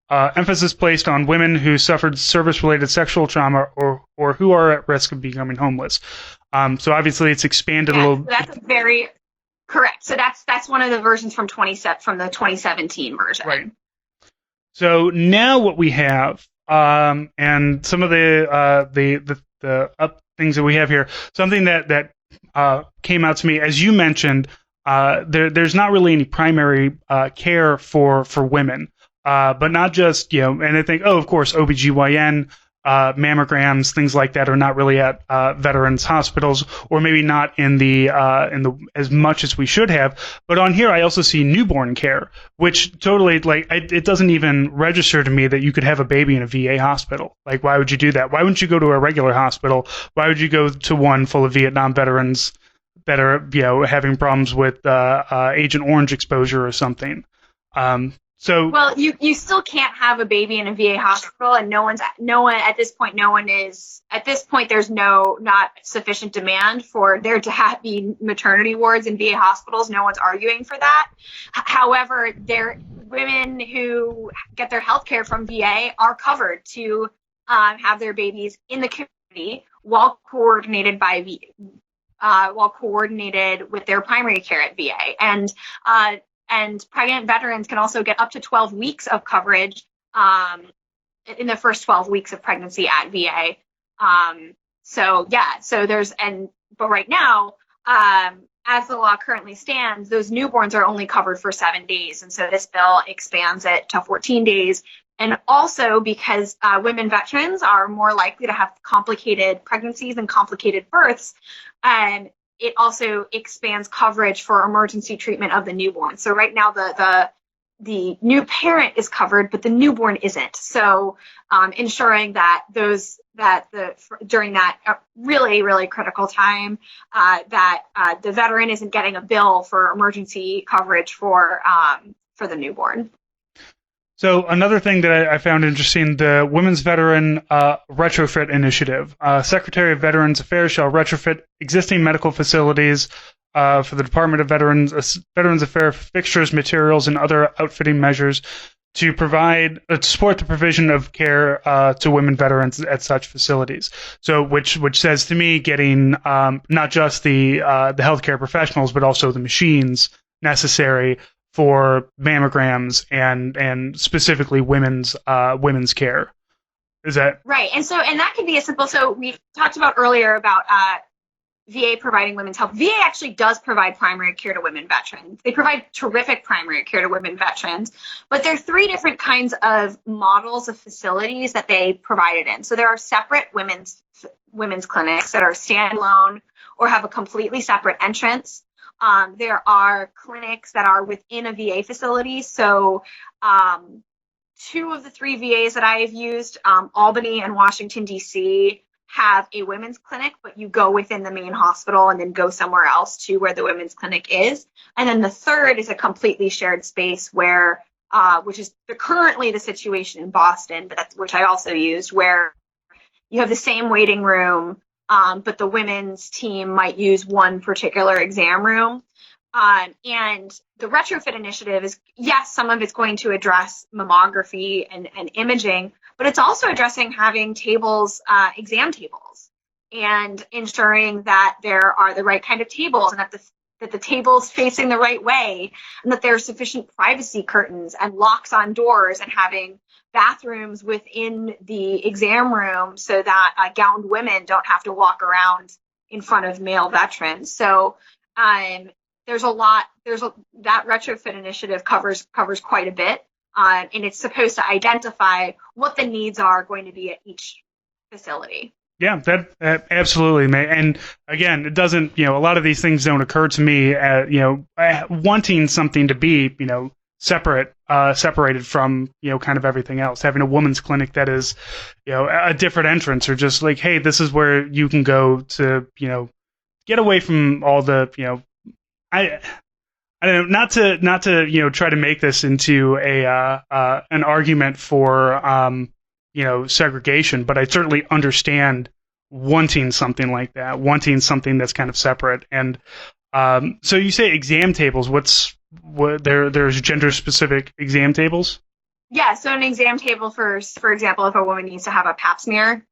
Emphasis placed on women who suffered service-related sexual trauma or who are at risk of becoming homeless. So obviously it's expanded a little. That's very correct. So that's one of the versions from the 2017 version. Right. So now what we have, and some of the things that we have here, something that came out to me, as you mentioned, there's not really any primary care for women, but not just, and I think, of course, OBGYN, mammograms, things like that are not really at veterans hospitals, or maybe not in the as much as we should have. But on here, I also see newborn care, which totally it doesn't even register to me that you could have a baby in a VA hospital. Like, why would you do that? Why wouldn't you go to a regular hospital? Why would you go to one full of Vietnam veterans that are having problems with Agent Orange exposure or something? Well, you still can't have a baby in a VA hospital, and there's not sufficient demand for there to be maternity wards in VA hospitals. No one's arguing for that. However, women who get their health care from VA are covered to have their babies in the community while coordinated with their primary care at VA. And pregnant veterans can also get up to 12 weeks of coverage in the first 12 weeks of pregnancy at VA. But right now, as the law currently stands, those newborns are only covered for 7 days. And so this bill expands it to 14 days. And also because women veterans are more likely to have complicated pregnancies and complicated births, it also expands coverage for emergency treatment of the newborn. So right now the new parent is covered, but the newborn isn't. So ensuring that during that really, really critical time, that the veteran isn't getting a bill for emergency coverage for the newborn. So another thing that I found interesting, the Women's Veteran Retrofit Initiative. Secretary of Veterans Affairs shall retrofit existing medical facilities for the Department of Veterans Affairs fixtures, materials, and other outfitting measures to provide to support the provision of care to women veterans at such facilities. So, which says to me, getting not just the healthcare professionals, but also the machines necessary for mammograms and specifically women's care. Is that right? And that could be as simple. So we talked about earlier about VA providing women's health. VA actually does provide primary care to women veterans. They provide terrific primary care to women veterans, but there are 3 different kinds of models of facilities that they provide it in. So there are separate women's clinics that are standalone or have a completely separate entrance. There are clinics that are within a VA facility. So 2 of the 3 VAs that I have used, Albany and Washington, D.C., have a women's clinic, but you go within the main hospital and then go somewhere else to where the women's clinic is. And then the third is a completely shared space where, which is currently the situation in Boston, but which I also used, where you have the same waiting room, but the women's team might use one particular exam room. And the retrofit initiative is, yes, some of it's going to address mammography and imaging, but it's also addressing having tables, exam tables, and ensuring that there are the right kind of tables and that the table's facing the right way, and that there are sufficient privacy curtains and locks on doors, and having bathrooms within the exam room so that gowned women don't have to walk around in front of male veterans. So that retrofit initiative covers quite a bit. And it's supposed to identify what the needs are going to be at each facility. Yeah, that absolutely. And again, it doesn't, a lot of these things don't occur to me, wanting something to be, separated from, kind of everything else. Having a woman's clinic that is, a different entrance, or just like, hey, this is where you can go to, get away from all the, I don't know, not to try to make this into an argument for segregation, but I certainly understand wanting something like that, wanting something that's kind of separate. And so you say exam tables. There's gender specific exam tables? Yeah, so an exam table for example, if a woman needs to have a pap smear,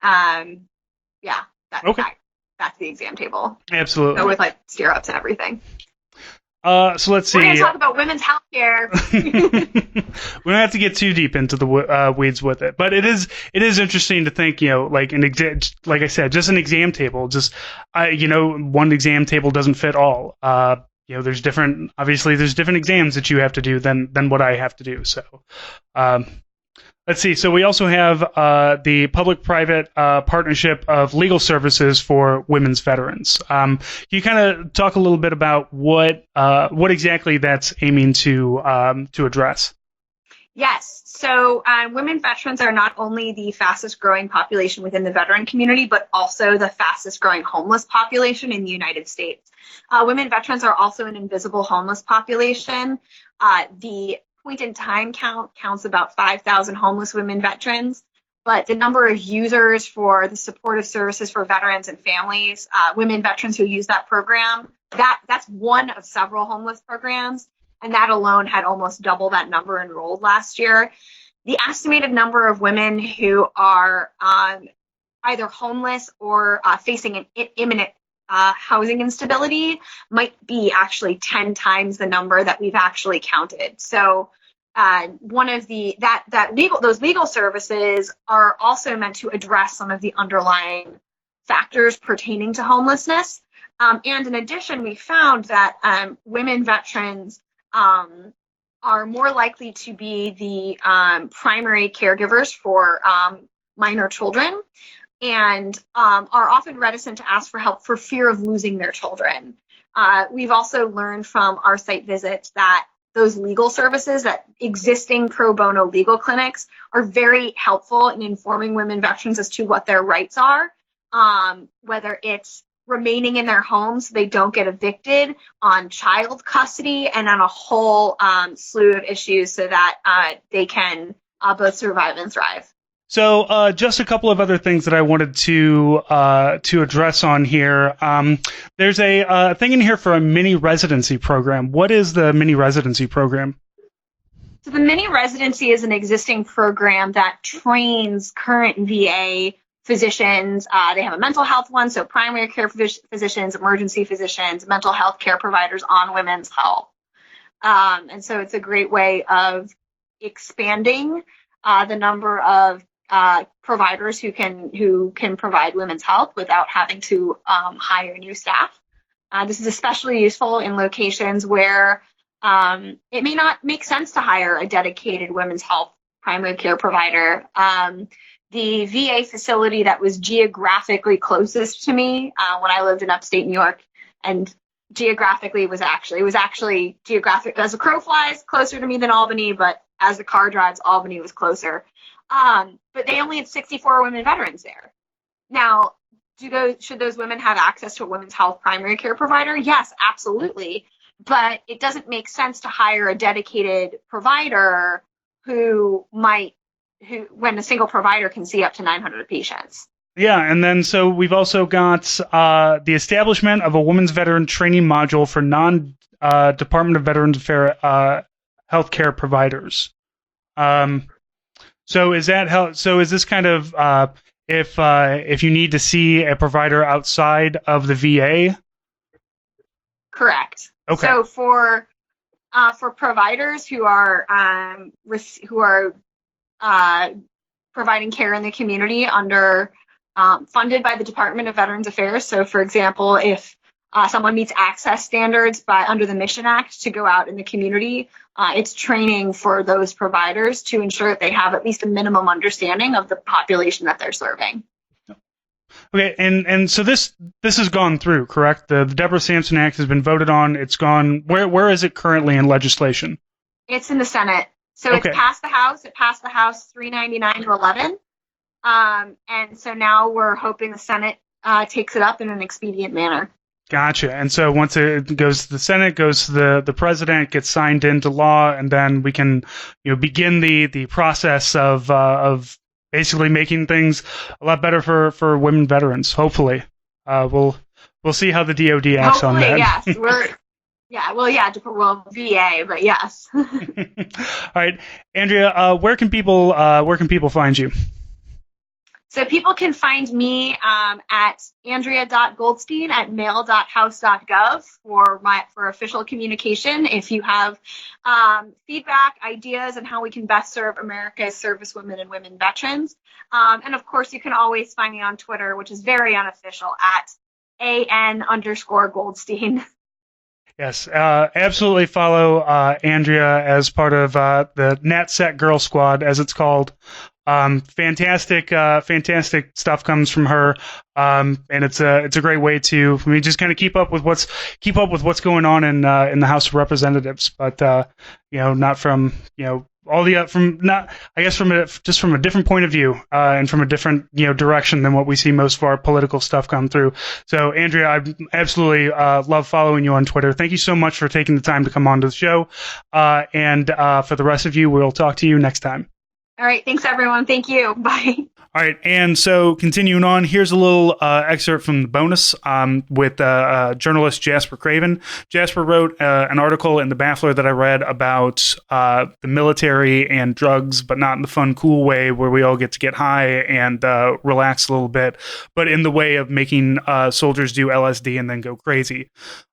that's the exam table. Absolutely. So with like stirrups and everything. So let's see. We're going to talk about women's health care. We don't have to get too deep into the weeds with it, but it is interesting to think, like like I said, just an exam table. Just one exam table doesn't fit all. There's different exams that you have to do than what I have to do. So, let's see. So we also have the public-private partnership of legal services for women's veterans. Can you kind of talk a little bit about what exactly that's aiming to address? Yes. So women veterans are not only the fastest growing population within the veteran community, but also the fastest growing homeless population in the United States. Women veterans are also an invisible homeless population. The point in time counts about 5,000 homeless women veterans, but the number of users for the supportive services for veterans and families, women veterans who use that program, that's one of several homeless programs, and that alone had almost double that number enrolled last year. The estimated number of women who are either homeless or facing an imminent housing instability might be actually 10 times the number that we've actually counted. So one of those legal services are also meant to address some of the underlying factors pertaining to homelessness. And in addition, we found that women veterans are more likely to be the primary caregivers for minor children, and are often reticent to ask for help for fear of losing their children. We've also learned from our site visits that those legal services, that existing pro bono legal clinics, are very helpful in informing women veterans as to what their rights are, whether it's remaining in their homes so they don't get evicted, on child custody, and on a whole slew of issues so that they can both survive and thrive. So just a couple of other things that I wanted to address on here. There's a thing in here for a mini residency program. What is the mini residency program? So the mini residency is an existing program that trains current VA physicians. They have a mental health one, so primary care physicians, emergency physicians, mental health care providers on women's health. And so it's a great way of expanding the number of providers who can provide women's health without having to hire new staff. This is especially useful in locations where it may not make sense to hire a dedicated women's health primary care provider. The VA facility that was geographically closest to me when I lived in upstate New York, and geographically was actually geographic as a crow flies closer to me than Albany, but as the car drives, Albany was closer. But they only had 64 women veterans there. Now, should those women have access to a women's health primary care provider? Yes, absolutely. But it doesn't make sense to hire a dedicated provider when a single provider can see up to 900 patients. Yeah, and then so we've also got the establishment of a women's veteran training module for non-Department of Veterans Affairs healthcare providers. So is this kind of if you need to see a provider outside of the VA? Correct. Okay. So for providers who are providing care in the community under funded by the Department of Veterans Affairs. So, for example, if someone meets access standards under the Mission Act to go out in the community, it's training for those providers to ensure that they have at least a minimum understanding of the population that they're serving. Okay, and so this has gone through, correct? The Deborah Sampson Act has been voted on. It's gone. Where is it currently in legislation? It's in the Senate. So Okay. It's passed the House. It passed the House 399 to 11. And so now we're hoping the Senate takes it up in an expedient manner. Gotcha. And so once it goes to the Senate, goes to the president, gets signed into law, and then we can begin the process of basically making things a lot better for women veterans. Hopefully, we'll see how the DoD acts on that. Hopefully, yes. VA, but yes. All right, Andrea, where can people find you? So people can find me at andrea.goldstein@mail.house.gov for official communication. If you have feedback, ideas, and how we can best serve America's servicewomen and women veterans. And of course, you can always find me on Twitter, which is very unofficial, at @AN_Goldstein. Yes, absolutely follow Andrea as part of the NatSec Girl Squad, as it's called. Fantastic stuff comes from her, and it's a great way to just kind of keep up with what's going on in the House of Representatives, but not from all the from a different point of view and from a different direction than what we see most of our political stuff come through. So Andrea, I absolutely love following you on Twitter. Thank you so much for taking the time to come on to the show, and for the rest of you, we'll talk to you next time. All right. Thanks, everyone. Thank you. Bye. All right. And so continuing on, here's a little excerpt from the bonus with journalist Jasper Craven. Jasper wrote an article in The Baffler that I read about the military and drugs, but not in the fun, cool way where we all get to get high and relax a little bit, but in the way of making soldiers do LSD and then go crazy.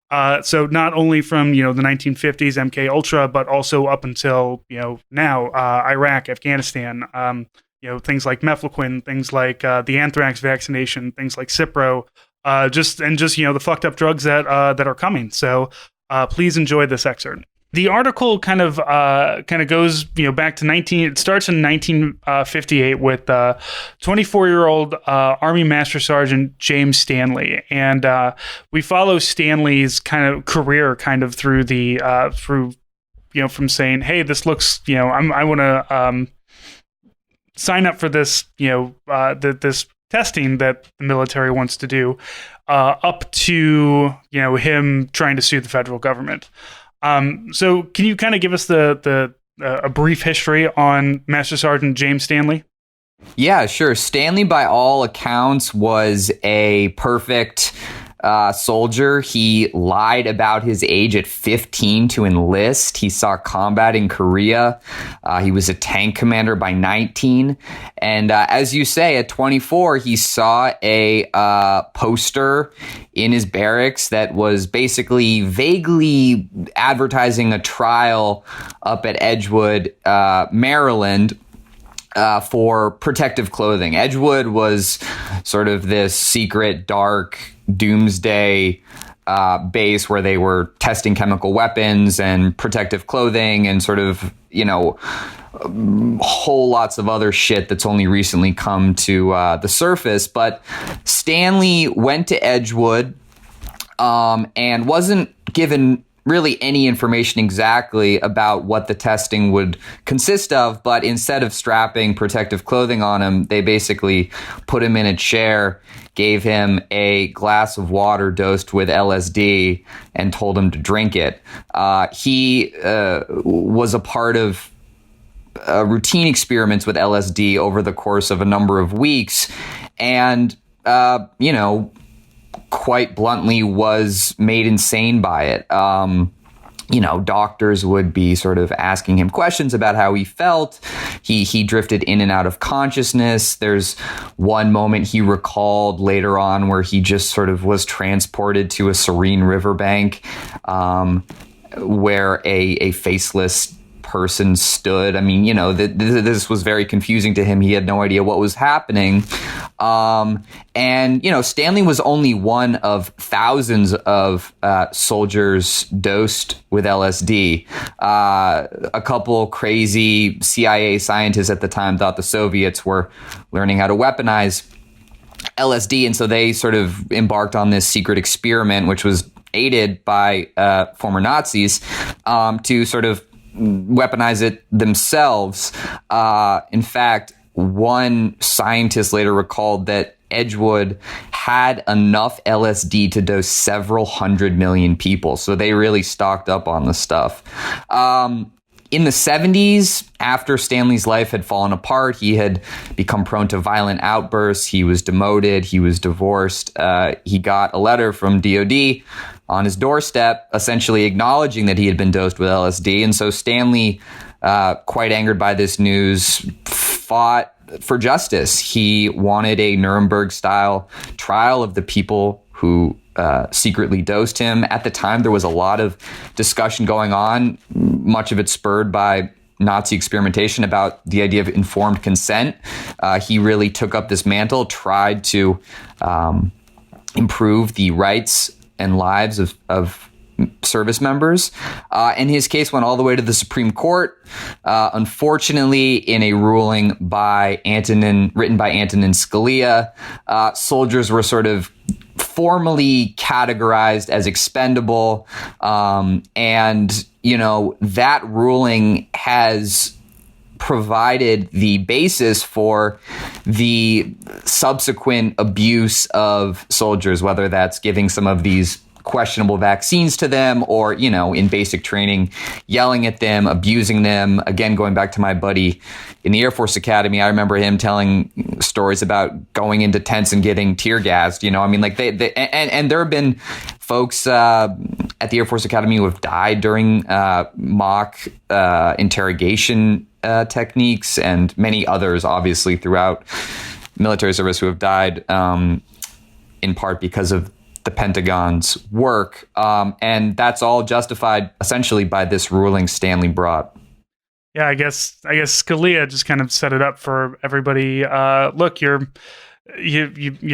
So not only from the 1950s MK Ultra, but also up until now, Iraq, Afghanistan, things like mefloquine, things like the anthrax vaccination, things like Cipro, just the fucked up drugs that are coming. So please enjoy this excerpt. The article kind of goes back to it starts in 1958 with 24-year-old Army Master Sergeant James Stanley, and we follow Stanley's kind of career through the from saying, hey, this looks I want to sign up for this this testing that the military wants to do, up to him trying to sue the federal government. So can you kind of give us a brief history on Master Sergeant James Stanley? Yeah, sure. Stanley, by all accounts, was a perfect soldier. He lied about his age at 15 to enlist. He saw combat in Korea. He was a tank commander by 19. And as you say, at 24, he saw a poster in his barracks that was basically vaguely advertising a trial up at Edgewood, Maryland, for protective clothing. Edgewood was sort of this secret, dark, doomsday base where they were testing chemical weapons and protective clothing and sort of, whole lots of other shit that's only recently come to the surface. But Stanley went to Edgewood and wasn't given really any information exactly about what the testing would consist of, but instead of strapping protective clothing on him, they basically put him in a chair, gave him a glass of water dosed with LSD, and told him to drink it. He was a part of routine experiments with LSD over the course of a number of weeks, and, quite bluntly was made insane by it. Doctors would be sort of asking him questions about how he felt. He drifted in and out of consciousness. There's one moment he recalled later on where he just sort of was transported to a serene riverbank, where a faceless person stood. I mean, this was very confusing to him. He had no idea what was happening. Stanley was only one of thousands of soldiers dosed with LSD. A couple crazy CIA scientists at the time thought the Soviets were learning how to weaponize LSD, and so they sort of embarked on this secret experiment, which was aided by former Nazis, to sort of weaponize it themselves. In fact, one scientist later recalled that Edgewood had enough LSD to dose several 100 million people. So they really stocked up on the stuff. In the 70s, after Stanley's life had fallen apart, he had become prone to violent outbursts. He was demoted. He was divorced. He got a letter from DOD on his doorstep, essentially acknowledging that he had been dosed with LSD. And so Stanley, quite angered by this news, fought for justice. He wanted a Nuremberg-style trial of the people who secretly dosed him. At the time, there was a lot of discussion going on, much of it spurred by Nazi experimentation about the idea of informed consent. He really took up this mantle, tried to improve the rights and lives of service members. And his case went all the way to the Supreme Court. Unfortunately, in a ruling written by Antonin Scalia, soldiers were sort of formally categorized as expendable. That ruling has provided the basis for the subsequent abuse of soldiers, whether that's giving some of these questionable vaccines to them or, in basic training, yelling at them, abusing them. Again, going back to my buddy in the Air Force Academy, I remember him telling stories about going into tents and getting tear gassed. There have been folks at the Air Force Academy who have died during mock interrogation techniques, and many others, obviously, throughout military service who have died in part because of the Pentagon's work. And that's all justified essentially by this ruling Stanley brought. Yeah, I guess Scalia just kind of set it up for everybody. Look, you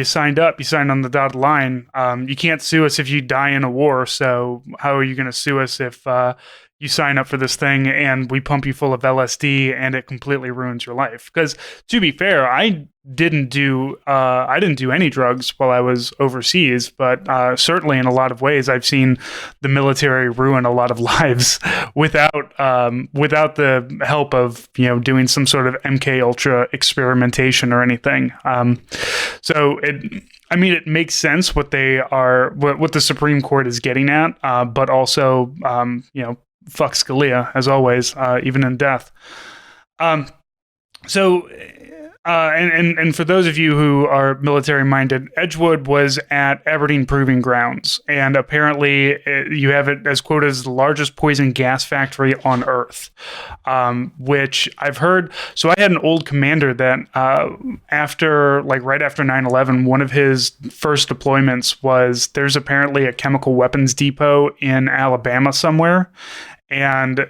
signed up. You signed on the dotted line. You can't sue us if you die in a war. So how are you going to sue us if you sign up for this thing and we pump you full of LSD and it completely ruins your life? Because to be fair, I didn't do any drugs while I was overseas, but certainly in a lot of ways I've seen the military ruin a lot of lives without the help of doing some sort of MK Ultra experimentation or anything. So it makes sense what the Supreme Court is getting at, but also fuck Scalia as always, even in death. So And for those of you who are military minded, Edgewood was at Aberdeen Proving Grounds, and apparently you have it as quoted as the largest poison gas factory on Earth, which I've heard. So I had an old commander that right after 9/11, one of his first deployments was there's apparently a chemical weapons depot in Alabama somewhere. And they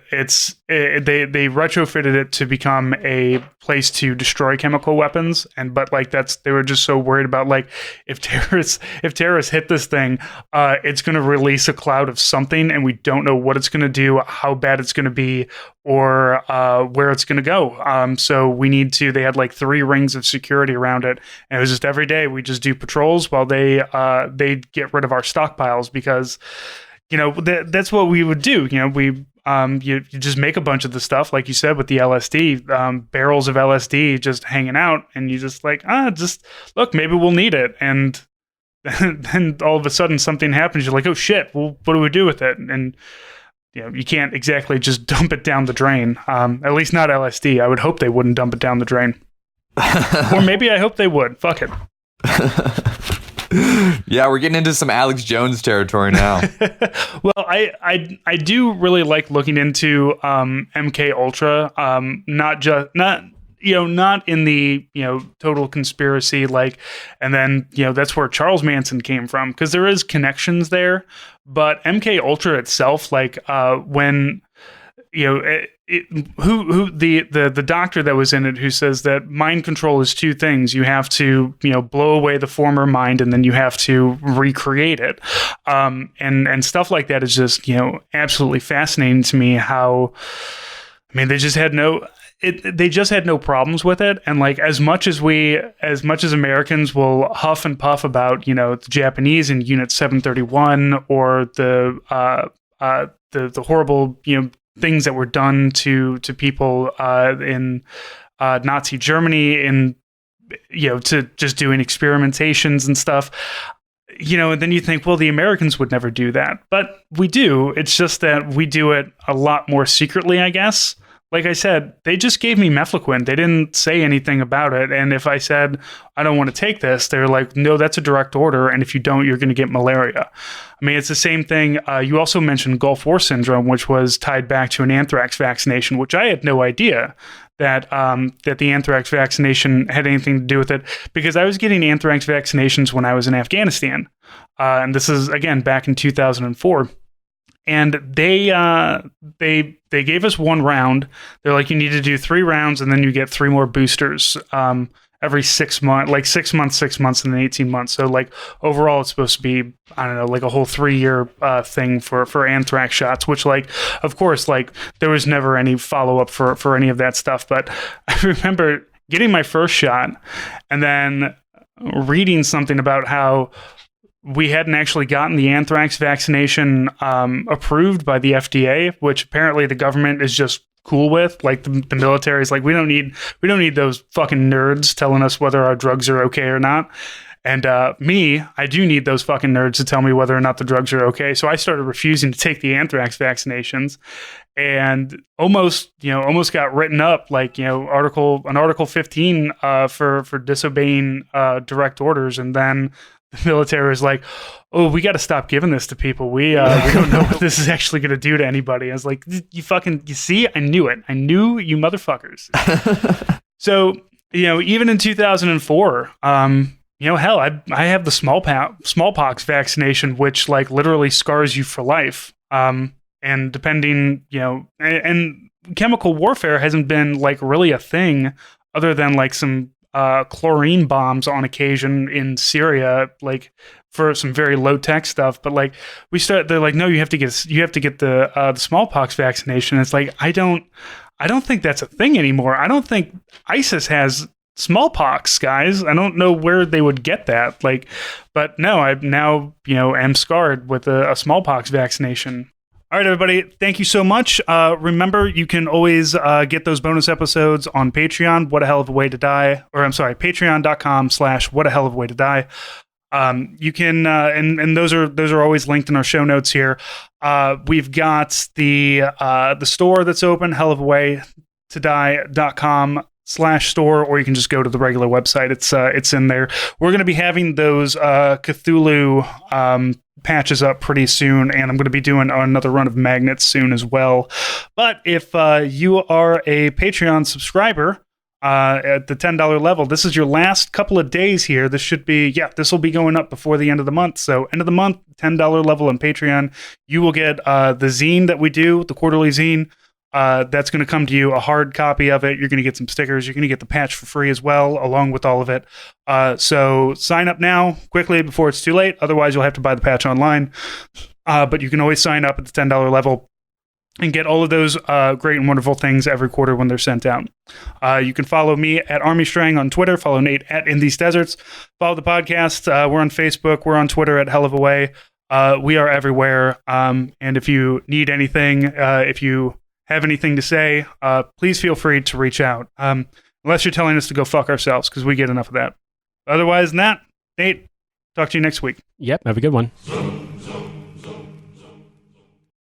retrofitted it to become a place to destroy chemical weapons, but they were just so worried about if terrorists hit this thing, it's going to release a cloud of something, and we don't know what it's going to do, how bad it's going to be, or where it's going to go. So we need to. They had 3 rings of security around it, and it was just every day we just do patrols while they get rid of our stockpiles because. That's what we would do. We you just make a bunch of the stuff, like you said, with the LSD, barrels of LSD just hanging out, and you just just look, maybe we'll need it. And then all of a sudden something happens. You're like, oh shit, well, what do we do with it? And you can't exactly just dump it down the drain. At least not LSD. I would hope they wouldn't dump it down the drain. Or maybe I hope they would. Fuck it. Yeah, we're getting into some Alex Jones territory now. Well, I do really like looking into MK Ultra. Not in the total conspiracy and then that's where Charles Manson came from, because there is connections there. But MK Ultra itself, when the doctor that was in it, who says that mind control is 2 things. You have to, blow away the former mind, and then you have to recreate it. And stuff like that is just, absolutely fascinating to me. How, they just had no problems with it. And as much as Americans will huff and puff about, the Japanese in Unit 731 or the horrible, things that were done to people in Nazi Germany, in to just doing experimentations and stuff, and then you think, well, the Americans would never do that, but we do. It's just that we do it a lot more secretly, I guess. Like I said, they just gave me mefloquine. They didn't say anything about it. And if I said, I don't want to take this, they're like, no, that's a direct order. And if you don't, you're going to get malaria. It's the same thing. You also mentioned Gulf War syndrome, which was tied back to an anthrax vaccination, which I had no idea that the anthrax vaccination had anything to do with it, because I was getting anthrax vaccinations when I was in Afghanistan. And this is, again, back in 2004. And they gave us 1 round. They're like, you need to do 3 rounds, and then you get 3 more boosters every 6 months, 6 months, 6 months, and then 18 months. So overall, it's supposed to be, I don't know, a whole 3-year thing for anthrax shots. Which of course, there was never any follow up for any of that stuff. But I remember getting my first shot, and then reading something about how we hadn't actually gotten the anthrax vaccination approved by the FDA, which apparently the government is just cool with. The military is we don't need those fucking nerds telling us whether our drugs are okay or not. And I do need those fucking nerds to tell me whether or not the drugs are okay. So I started refusing to take the anthrax vaccinations, and almost got written up, Article 15 for disobeying direct orders. And then the military was like, oh, we got to stop giving this to people. We don't know what this is actually going to do to anybody. I was like, you see, I knew it. I knew, you motherfuckers. So, even in 2004, hell, I have the smallpox vaccination, which literally scars you for life. And depending, and chemical warfare hasn't been like really a thing other than like some chlorine bombs on occasion in Syria, like for some very low tech stuff. But like they're like, no, you have to get the smallpox vaccination. It's like, I don't think that's a thing anymore. I don't think ISIS has smallpox, guys. I don't know where they would get that. Like, but no, I now, am scarred with a smallpox vaccination. All right, everybody. Thank you so much. Remember, you can always get those bonus episodes on Patreon. What a hell of a way to die. Or I'm sorry, patreon.com/what a hell of a way to die. You can, and those are always linked in our show notes here. We've got the store that's open, hellofawaytodie.com. store, or you can just go to the regular website. It's in there. We're going to be having those Cthulhu patches up pretty soon, and I'm going to be doing another run of magnets soon as well. But if you are a Patreon subscriber at the $10 level, this is your last couple of days here. This will be going up before the end of the month. So end of the month, $10 level on Patreon, you will get the zine that we do, the quarterly zine. That's going to come to you, a hard copy of it. You're going to get some stickers. You're going to get the patch for free as well, along with all of it. So sign up now, quickly, before it's too late. Otherwise, you'll have to buy the patch online. But you can always sign up at the $10 level and get all of those great and wonderful things every quarter when they're sent out. You can follow me at Army Strang on Twitter. Follow Nate at In These Deserts. Follow the podcast. We're on Facebook. We're on Twitter at Hell of a Way. We are everywhere. And if you need anything, if you have anything to say, please feel free to reach out. Unless you're telling us to go fuck ourselves, because we get enough of that. Otherwise than that, Nate, talk to you next week. Yep, have a good one.